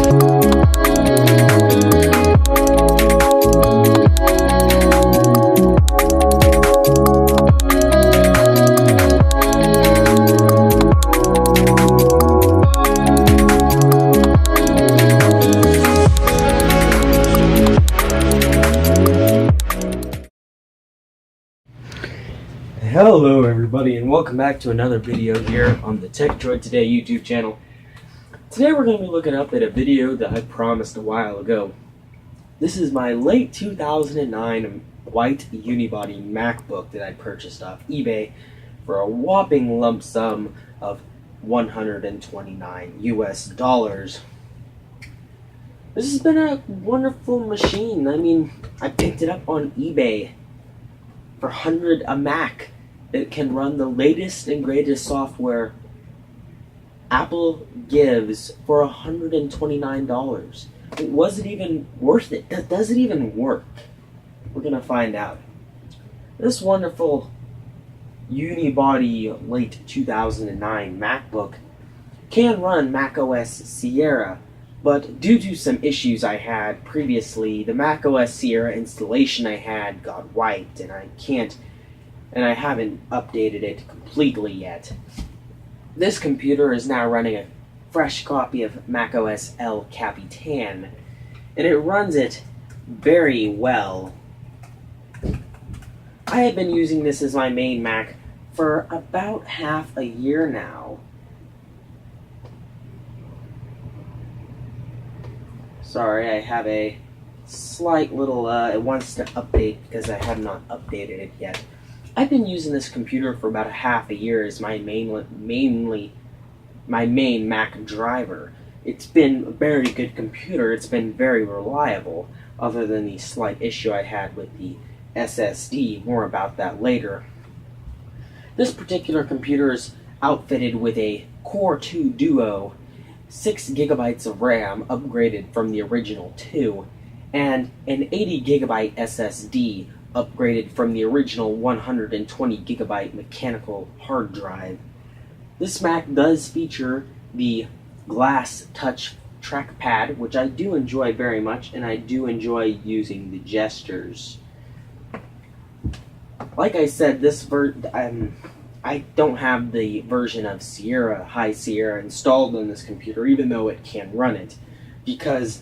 Hello everybody, and welcome back to another video here on the Tech Droid Today YouTube channel. Today we're going to be looking up at a video that I promised a while ago. This is my late 2009 white unibody MacBook that I purchased off eBay for a whopping lump sum of $129 US. This has been a wonderful machine. I mean, I picked it up on eBay for a Mac that can run the latest and greatest software Apple gives for $129. It wasn't even worth it. Does it even work? We're gonna find out. This wonderful unibody late 2009 MacBook can run macOS Sierra, but due to some issues I had previously, the macOS Sierra installation I had got wiped, and I haven't updated it completely yet. This computer is now running a fresh copy of macOS Capitan, and it runs it very well. I have been using this as my main Mac for about half a year now. Sorry, I have a slight little, it wants to update because I have not updated it yet. I've been using this computer for about half a year as my main Mac driver. It's been a very good computer. It's been very reliable, other than the slight issue I had with the SSD. More about that later. This particular computer is outfitted with a Core 2 Duo, 6 gigabytes of RAM upgraded from the original 2, and an 80 gigabyte SSD upgraded from the original 120 gigabyte mechanical hard drive. This Mac does feature the glass touch trackpad, which I do enjoy very much, and I do enjoy using the gestures. Like I said, I don't have the version of High Sierra installed on this computer, even though it can run it, because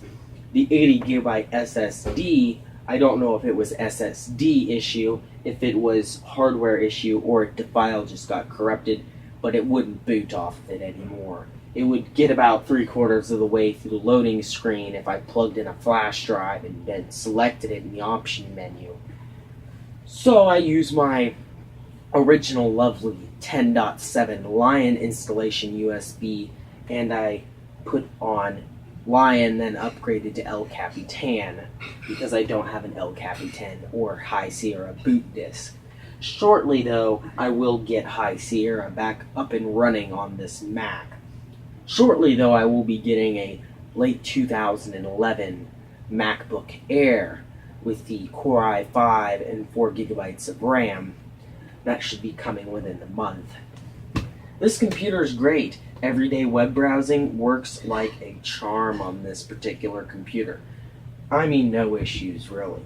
the 80 gigabyte SSD, I don't know if it was SSD issue, if it was hardware issue, or if the file just got corrupted, but it wouldn't boot off of it anymore. It would get about 3/4 of the way through the loading screen if I plugged in a flash drive and then selected it in the option menu. So I use my original lovely 10.7 Lion installation USB, and I put on Lion, then upgraded to Capitan, because I don't have an Capitan or High Sierra boot disk. Shortly though, I will get High Sierra back up and running on this Mac. Shortly though, I will be getting a late 2011 MacBook Air with the Core i5 and 4 gigabytes of RAM. That should be coming within a month. This computer is great. Everyday web browsing works like a charm on this particular computer. I mean, no issues really.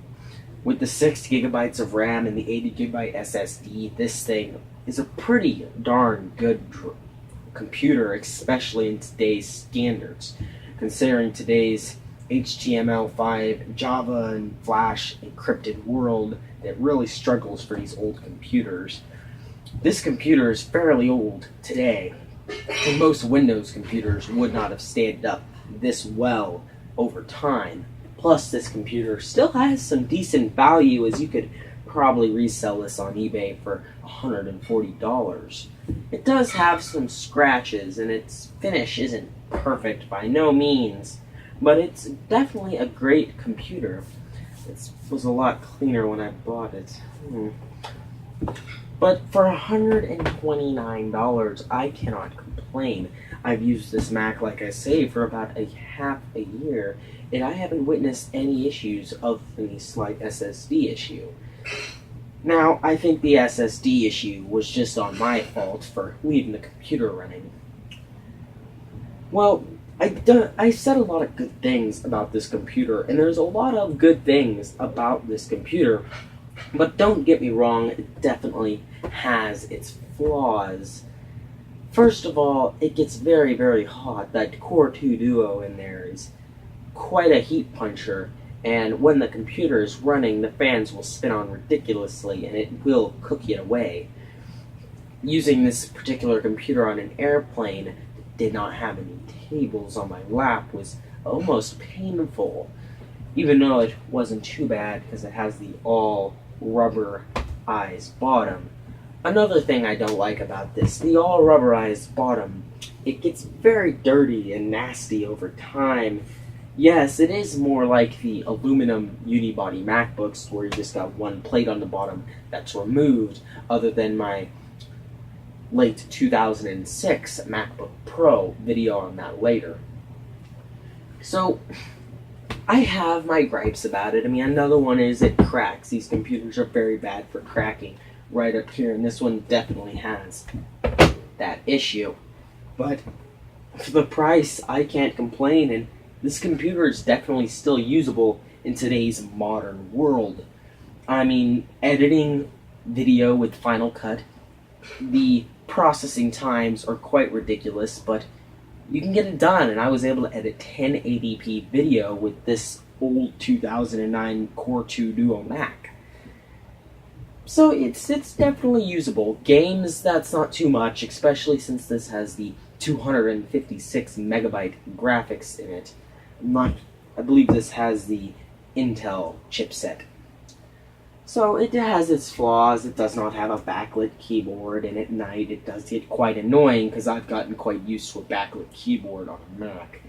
With the 6 gigabytes of RAM and the 80 gigabyte SSD, this thing is a pretty darn good computer, especially in today's standards. Considering today's HTML5, Java, and Flash encrypted world that really struggles for these old computers. This computer is fairly old today, and most Windows computers would not have stayed up this well over time. Plus, this computer still has some decent value, as you could probably resell this on eBay for $140. It does have some scratches, and its finish isn't perfect by no means, but it's definitely a great computer. It was a lot cleaner when I bought it. But for $129, I cannot complain. I've used this Mac, like I say, for about half a year, and I haven't witnessed any issues other than the slight SSD issue. Now, I think the SSD issue was just on my fault for leaving the computer running. Well, I said a lot of good things about this computer, and there's a lot of good things about this computer, but don't get me wrong, it definitely has its flaws. First of all, it gets very, very hot. That Core 2 Duo in there is quite a heat puncher, and when the computer is running, the fans will spin on ridiculously, and it will cook it away. Using this particular computer on an airplane that did not have any tables on my lap was almost painful, even though it wasn't too bad because it has the all rubberized bottom. Another thing I don't like about this, the all rubberized bottom, it gets very dirty and nasty over time. Yes, it is more like the aluminum unibody MacBooks where you just got one plate on the bottom that's removed, other than my late 2006 MacBook Pro, video on that later. So, I have my gripes about it. I mean, another one is it cracks. These computers are very bad for cracking right up here, and this one definitely has that issue. But for the price, I can't complain, and this computer is definitely still usable in today's modern world. I mean, editing video with Final Cut, the processing times are quite ridiculous, but you can get it done, and I was able to edit 1080p video with this old 2009 Core 2 Duo Mac. So it's definitely usable. Games, that's not too much, especially since this has the 256 megabyte graphics in it. I believe this has the Intel chipset. So it has its flaws. It does not have a backlit keyboard, and at night it does get quite annoying because I've gotten quite used to a backlit keyboard on a Mac.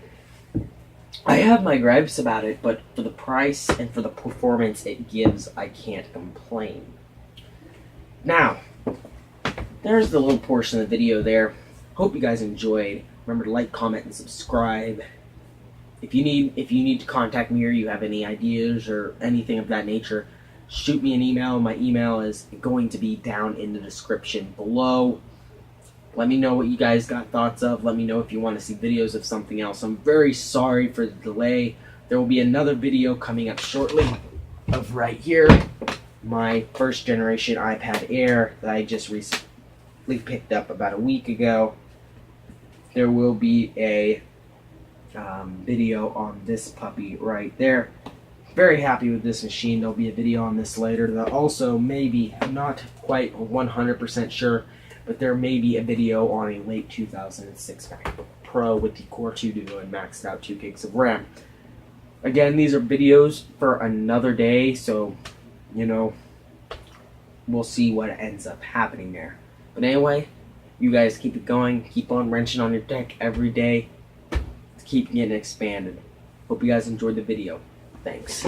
I have my gripes about it, but for the price and for the performance it gives, I can't complain. Now, there's the little portion of the video there. Hope you guys enjoyed. Remember to like, comment, and subscribe. If you need to contact me or you have any ideas or anything of that nature, shoot me an email. My email is going to be down in the description below. Let me know what you guys got thoughts of. Let me know if you want to see videos of something else. I'm very sorry for the delay. There will be another video coming up shortly of right here, my first generation iPad Air that I just recently picked up about a week ago. There will be a video on this puppy right there. Very happy with this machine. There'll be a video on this later that also maybe, I'm not quite 100% sure, but there may be a video on a late 2006 MacBook Pro with the Core 2 Duo and maxed out 2 gigs of RAM. Again, these are videos for another day, so, you know, we'll see what ends up happening there. But anyway, you guys keep it going. Keep on wrenching on your deck every day. Keep getting expanded. Hope you guys enjoyed the video. Thanks.